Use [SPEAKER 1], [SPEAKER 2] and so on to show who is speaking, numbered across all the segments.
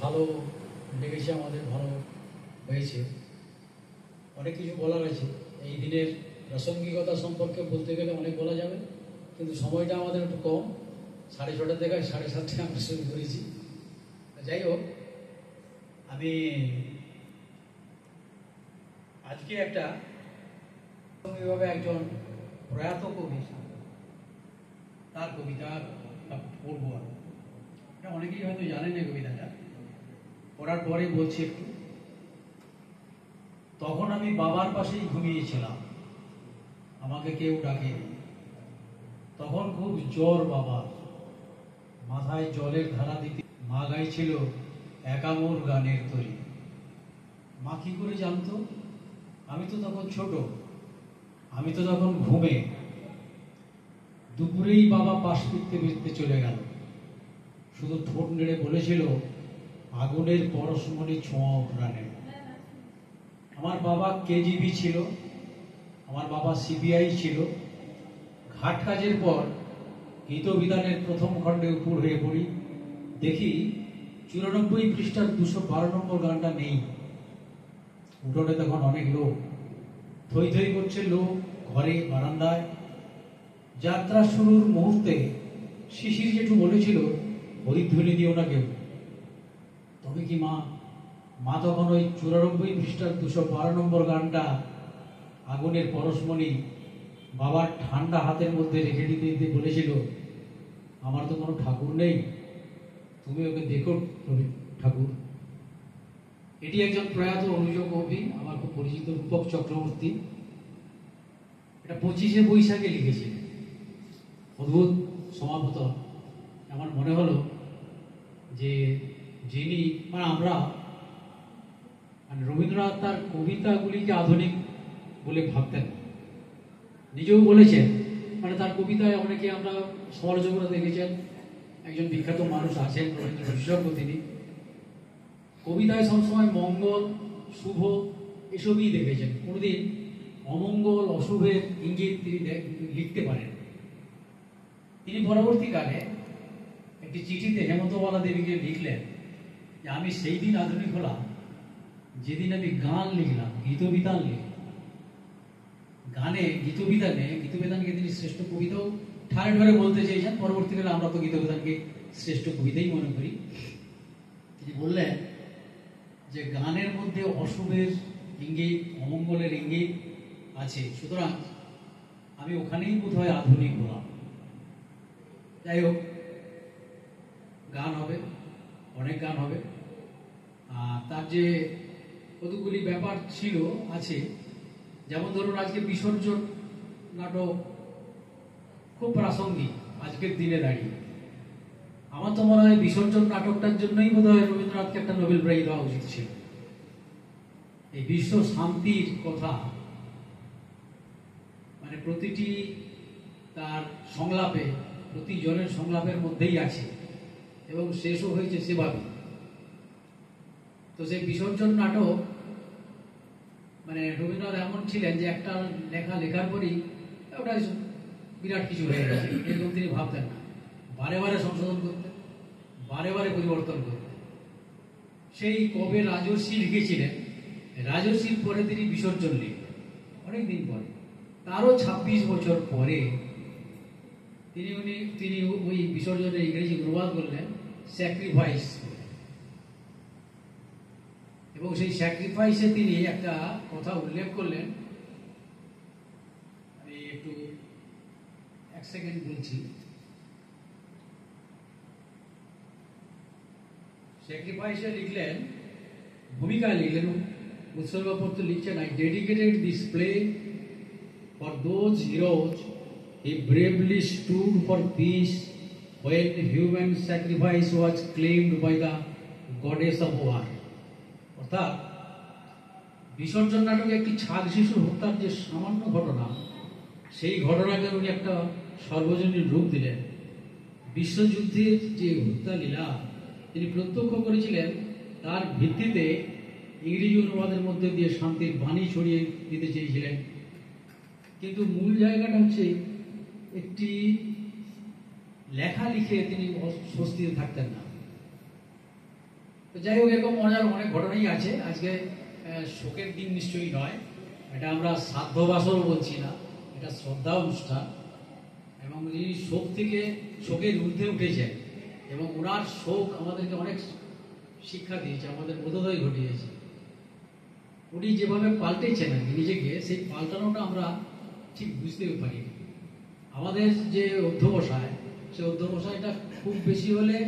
[SPEAKER 1] ভালো লেগেছে, আমাদের ভালো হয়েছে। অনেক কিছু বলার আছে। এই দিনের প্রাসঙ্গিকতা সম্পর্কে বলতে গেলে অনেক বলা যাবে, কিন্তু সময়টা আমাদের একটু কম। 6:30 থেকে 7:30 আমরা শুরু করেছি। যাই হোক, আমি আজকে একটা প্রাসঙ্গিকভাবে একজন প্রয়াত কবি, তার কবিতা পড়বো। আর অনেকেই হয়তো জানেন না কবিতাটা, পড়ার পরে বলছি একটু। তখন আমি বাবার পাশেই ঘুমিয়েছিলাম, আমাকে কেউ ডাকেনি। তখন খুব জ্বর বাবার, মাথায় জলের ধারা দিতে মা গাইছিল একামোর গানের তরি। মা কি করে জানতো? আমি তো তখন ছোট, আমি তো তখন ঘুমে। দুপুরেই বাবা পাশ ফিরতে ফিরতে চলে গেল, শুধু ঠোঁট নেড়ে বলেছিল আগুনের পরশমণি ছোঁয়া প্রাণে। আমার বাবা কেজিবি ছিল, আমার বাবা সিবিআই ছিল। ঘাট কাজের পর গীতবিতানের প্রথম খণ্ডে উপর হয়ে পড়ি, দেখি 94 পৃষ্ঠার 212 নম্বর গানটা নেই। উঠোনে তখন অনেক লোক, থই থই করছে লোক, ঘরে বারান্দায়। যাত্রা শুরুর মুহূর্তে শিশির জেঠু বলেছিল হরিধ্বনি দিও না কেউ। তবে কি মা তখন ওই 94 পৃষ্ঠার 212 নম্বর গানটা আগুনের পরশমণি বাবার ঠান্ডা হাতের মধ্যে রেখে দিতে দিতে বলেছিল, আমার তো কোনো ঠাকুর নেই, তুমি ওকে দেখো ঠাকুর। এটি একজন প্রয়াত অনুজ কবি, আমার খুব পরিচিত রূপক চক্রবর্তী। এটা 25শে বৈশাখে লিখেছে। অদ্ভুত সমাপত। আমার মনে হলো যে যিনি আমরা রবীন্দ্রনাথ তার কবিতাগুলিকে আধুনিক বলে ভাবতেন, নিজেও বলেছেন। তার কবিতায় অনেকে আমরা সমালোচকরা দেখেছেন, একজন বিখ্যাত মানুষ আছেন রবীন্দ্র বিশেষজ্ঞ, তিনি কবিতায় সবসময় মঙ্গল শুভ এসবই দেখেছেন, কোনোদিন অমঙ্গল অশুভের ইঙ্গিত তিনি লিখতে পারেন। তিনি পরবর্তীকালে একটি চিঠিতে হেমন্তবালা দেবীকে লিখলেন যে আমি সেই দিন আধুনিক হলাম যেদিন আমি গান লিখলাম, গীতবিতান লিখলাম। গীতবিতানকে তিনি শ্রেষ্ঠ কবিতাও ঠারে ঠারে বলতে চেয়েছেন। পরবর্তীকালে আমরা তো গীতবিতানকে শ্রেষ্ঠ কবিতাই মনে করি। তিনি বললেন যে গানের মধ্যে অশুভের ইঙ্গিত, অমঙ্গলের ইঙ্গিত আছে, সুতরাং আমি ওখানেই বোধহয় আধুনিক হলাম। যাই হোক, গান হবে, অনেক গান হবে। তার যে কতগুলি ব্যাপার ছিল আছে, যেমন ধরুন আজকে বিসর্জন নাটক খুব প্রাসঙ্গিক আজকের দিনে দাঁড়িয়ে। আমার তো মনে হয় বিসর্জন নাটকটার জন্যই বোধহয় রবীন্দ্রনাথকে একটা নোবেল প্রাইজ দেওয়া উচিত ছিল। এই বিশ্ব শান্তির কথা প্রতিটি তার সংলাপে, প্রতি জনের সংলাপের মধ্যেই আছে এবং শেষও হয়েছে সেভাবে। তো সেই বিসর্জন নাটক রবীন্দ্রনাথ এমন ছিলেন যে একটা লেখার পরই ওটা বিরাট কিছু হয়ে গেছে, এরকম তিনি ভাবতেন না। বারে বারে সংশোধন করতেন, বারে বারে পরিবর্তন করতেন। সেই কবে রাজর্ষি লিখেছিলেন, রাজর্ষির পরে তিনি বিসর্জন লিখলেন অনেকদিন পরে, তারও 26 বছর পরে তিনি ওই বিসর্জনের ইংরেজি অনুবাদ করলেন স্যাক্রিফাইস। এবং সেই স্যাক্রিফাইসে তিনি একটা কথা উল্লেখ করলেন, আমি একটু এক সেকেন্ড বলছি। স্যাক্রিফাইসে লিখলেন, ভূমিকায় লিখলেন, উৎসর্গপত্র লিখছেন, I dedicated this play for those heroes he bravely stood for peace when human sacrifice was claimed by the goddess of war. অর্থাৎ বিসর্জন নাটকে একটি ছাদ শিশুর হত্যার যে সামান্য ঘটনা, সেই ঘটনাকে উনি একটা সর্বজনীন রূপ দিলেন। বিশ্বযুদ্ধের যে হত্যা লীলা তিনি প্রত্যক্ষ করেছিলেন, তার ভিত্তিতে ইংরেজি অনুবাদের মধ্যে দিয়ে শান্তির বাণী ছড়িয়ে দিতে চেয়েছিলেন। কিন্তু মূল জায়গাটা হচ্ছে একটি লেখা লিখে তিনি স্বস্তিতে থাকতেন না। তো যাই হোক, এরকম মজার অনেক ঘটনাই আছে। আজকে শোকের দিন নিশ্চয়ই নয়, এটা আমরা শ্রাদ্ধ বাসরও বলছি না, এটা শ্রদ্ধা অনুষ্ঠান। এবং এই শোক থেকে শোকের ঊর্ধ্বে উঠেছেন এবং ওনার শোক আমাদেরকে অনেক শিক্ষা দিয়েছে, আমাদের বোধোদয় ঘটিয়েছে। উনি যেভাবে পাল্টেছেন আর কি নিজেকে, সেই পাল্টানোটা আমরা ঠিক বুঝতেও পারি। আমাদের যে অধ্যবসায়, সেই অধ্যবসায়টা খুব বেশি হলে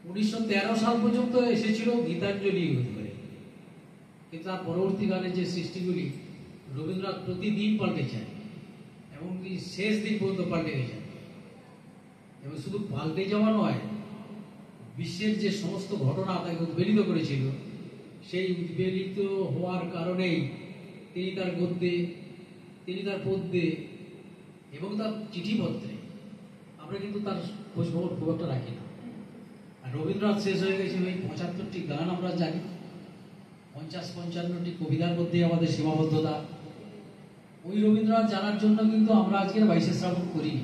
[SPEAKER 1] 1913 সাল পর্যন্ত এসেছিল গীতাঞ্জলি করে, কিন্তু তার পরবর্তীকালে যে সৃষ্টিগুলি রবীন্দ্রনাথ প্রতিদিন পাল্টেছেন এবং শেষ দিন পর্যন্ত পাল্টে গেছেন। এবং শুধু পাল্টে যাওয়া নয়, বিশ্বের যে সমস্ত ঘটনা তাকে উদ্বেলিত করেছিল, সেই উদ্বেলিত হওয়ার কারণেই তিনি তার গদ্যে, তিনি তার পদ্যে এবং তার চিঠিপত্রে আমরা কিন্তু তার খোঁজখবর খুব একটা রাখি না। আর রবীন্দ্রনাথ শেষ হয়ে গেছে ওই 75টি গান আমরা জানি, 50-55টি কবিতার মধ্যে আমাদের সীমাবদ্ধতা। ওই রবীন্দ্রনাথ জানার জন্য কিন্তু আমরা আজকের 22শে শ্রাবণ করিনি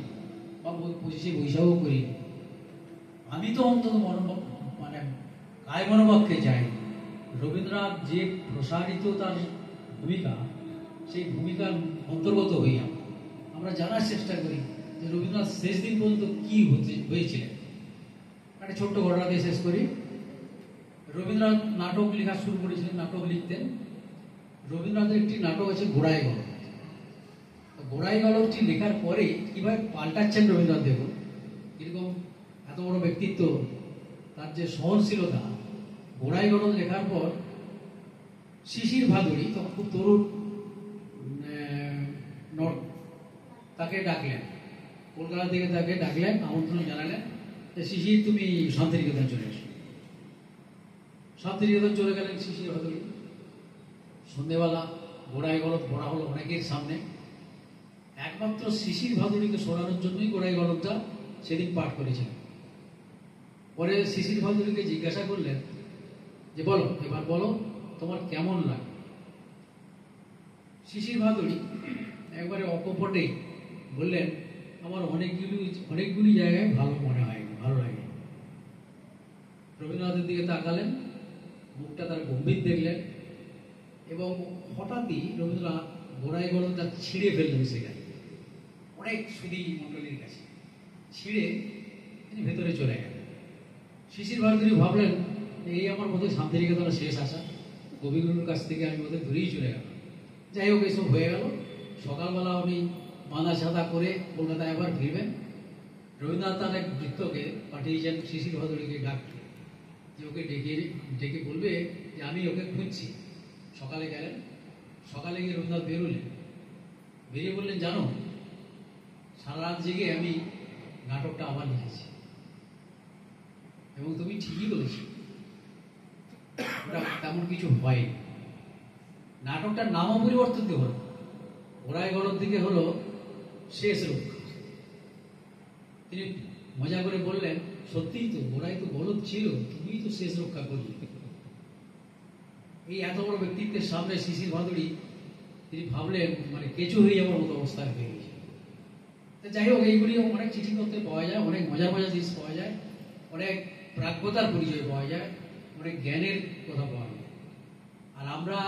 [SPEAKER 1] বা 25শে বৈশাখও করিনি। আমি তো অন্তত মানে কায় মনোবাক্যে চাই রবীন্দ্রনাথ যে প্রসারিত তার ভূমিকা, সেই ভূমিকার অন্তর্গত হই আমরা জানার চেষ্টা করি যে রবীন্দ্রনাথ শেষ দিন পর্যন্ত কি হয়েছিলেন। একটা ছোট্ট ঘটনা দিয়ে শেষ করি। রবীন্দ্রনাথ নাটক লেখা শুরু করেছিলেন, নাটক লিখতেন। রবীন্দ্রনাথের একটি নাটক আছে গোড়ায় গলদ। গোড়ায় গলদটি লেখার পরে কিভাবে পাল্টাচ্ছেন রবীন্দ্রনাথ, দেখুন এরকম এত বড় ব্যক্তিত্ব, তার যে সহনশীলতা। গোড়ায় গলদ লেখার পর শিশির ভাদুড়ী, তখন খুব তরুণ তাকে ডাকলেন, কলকাতা থেকে তাকে ডাকলেন, আমন্ত্রণ জানালেন যে শিশির তুমি শান্তিনিকেতন চলে এসো। শান্তিনিকেতন চলে গেলেন শিশির ভাদুড়ী। সন্ধ্যেবেলা গোড়ায় গলদ পড়া হলো অনেকের সামনে। একমাত্র শিশির ভাদুড়ীকে শোনানোর জন্যই গোড়ায় গলদটা সেদিন পাঠ করেছিলেন। পরে শিশির ভাদুড়ীকে জিজ্ঞাসা করলেন যে বলো, এবার বলো তোমার কেমন লাগে। শিশির ভাদুড়ী একবারে অকপটে বললেন, আমার অনেকগুলি জায়গায় ভালো মনে হয়, ভালো লাগে। রবীন্দ্রনাথের দিকে তাকালেন, মুখটা তার গম্ভীর দেখলেন এবং হঠাৎই রবীন্দ্রনাথ গোড়ায় গলদটা ছিঁড়ে ফেললেন সেখানে, অনেক সুধী মণ্ডলীর কাছে ছিঁড়ে তিনি ভেতরে চলে গেলেন। শিশির ভাদুড়ী ভাবলেন এই আমার বোধহয় শান্তিনিকেতনের শেষ আসা, কবিগুরুর কাছ থেকে আমি বোধহয় দূরেই চলে গেলাম। যাই হোক, এসব হয়ে গেল। সকালবেলা উনি বাঁধা ছাতা করে কলকাতায় আবার ফিরবেন। রবীন্দ্রনাথ তার এক বৃত্তকে পাঠিয়েছেন শিশির ভাদুড়ীকে ডাকতে, যে ওকে ডেকে বলবে যে আমি ওকে খুঁজছি। সকালে গেলেন, সকালে গিয়ে রবীন্দ্রনাথ বেরোলেন, বেরিয়ে বললেন জানো, সারা রাত জেগে আমি নাটকটা আবার লিখেছি এবং তুমি ঠিকই বলেছি, ওটা তেমন কিছু হয়নি। নাটকটার নামও পরিবর্তিত হলো, গোড়ায় গলদ দিকে হলো শেষ রক্ষা। তিনি মজা করে বললেন সত্যিই তো, গোড়ায় তো গলদ ছিল, তুমি তো শেষ রক্ষা করলে। এই এত বড় ব্যক্তিত্বের সামনে শিশির ভাদুড়ী তিনি ভাবলেন মানে কেঁচু হয়ে যাওয়ার মতো অবস্থায় হয়ে গেছে। যাই হোক, এইগুলি অনেক চিঠিপত্রে পাওয়া যায়, অনেক মজার মজার জিনিস পাওয়া যায়, অনেক প্রাজ্ঞতার পরিচয় পাওয়া যায়, অনেক জ্ঞানের কথা পাওয়া যায়। আর আমরা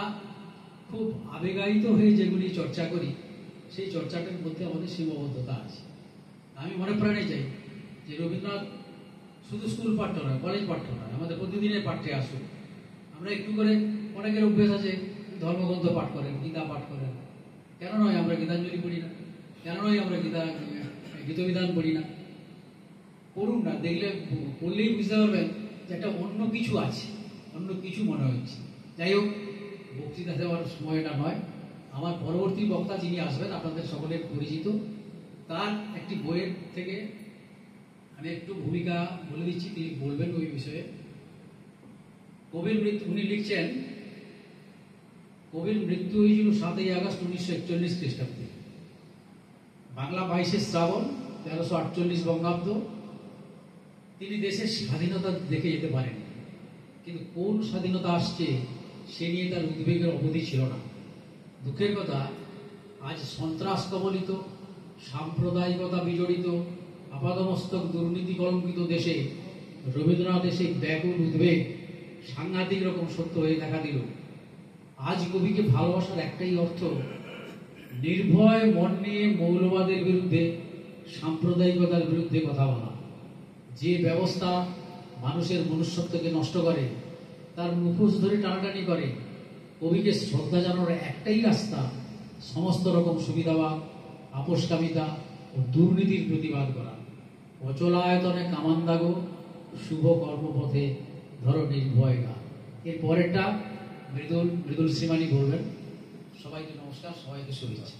[SPEAKER 1] খুব আবেগায়িত হয়ে যেগুলি চর্চা করি, সেই চর্চাটার মধ্যে আমাদের সীমাবদ্ধতা আছে। আমি মনে প্রাণে চাই যে রবীন্দ্রনাথ শুধু স্কুল পাঠ্য নয়, কলেজ পাঠ্য নয়, আমাদের প্রতিদিনের পাঠ্যে আসুন। আমরা একটু করে, অনেকের অভ্যেস আছে ধর্মগ্রন্থ পাঠ করেন, গীতা পাঠ করেন, কেন নয় আমরা গীতাঞ্জলি পড়ি না, কেন নয় আমরা গীতবিধান পড়ি না, পড়ুন না। দেখলে পড়লেই বুঝতে পারবেন যে একটা অন্য কিছু আছে, অন্য কিছু মনে হচ্ছে। যাই হোক, বক্তৃতা দেওয়ার সময়টা নয়। আমার পরবর্তী বক্তা যিনি আসবেন আপনাদের সকলের পরিচিত, তার একটি বইয়ের থেকে আমি একটু ভূমিকা বলে দিচ্ছি, তিনি বলবেন ওই বিষয়ে। কবির মৃত্যু, উনি লিখছেন কবির মৃত্যু হয়েছিল 7ই আগস্ট 1941 খ্রিস্টাব্দে, বাংলা 22শে শ্রাবণ 1348 বঙ্গাব্দ। তিনি দেশের স্বাধীনতা দেখে যেতে পারেন, কিন্তু কোন স্বাধীনতা আসছে সে নিয়ে তার উদ্বেগের অবধি ছিল না। দুঃখের কথা, আজ সন্ত্রাস কবলিত, সাম্প্রদায়িকতা বিজড়িত, আপাদমস্তক দুর্নীতি কলঙ্কিত দেশে রবীন্দ্রনাথের সেই ব্যাকুল উদ্বেগ সাংঘাতিক রকম সত্য হয়ে দেখা দিল। আজ কবিকে ভালোবাসার একটাই অর্থ, নির্ভয় মন নিয়ে মৌলবাদের বিরুদ্ধে, সাম্প্রদায়িকতার বিরুদ্ধে কথা বলা। যে ব্যবস্থা মানুষের মনুষ্যত্বকে নষ্ট করে, তার মুখোশ ধরে টানাটানি করে, কবিকে শ্রদ্ধা জানানোর একটাই রাস্তা, সমস্ত রকম সুবিধাবাদ, আপোষকামিতা ও দুর্নীতির প্রতিবাদ করা। অচলায়তনে কামান দাগো, শুভ কর্মপথে ধরো নির্ভয় গা। এর পরেরটা মৃদুল শ্রীমানি বলবেন। সবাইকে নমস্কার, সবাইকে শুভেচ্ছা।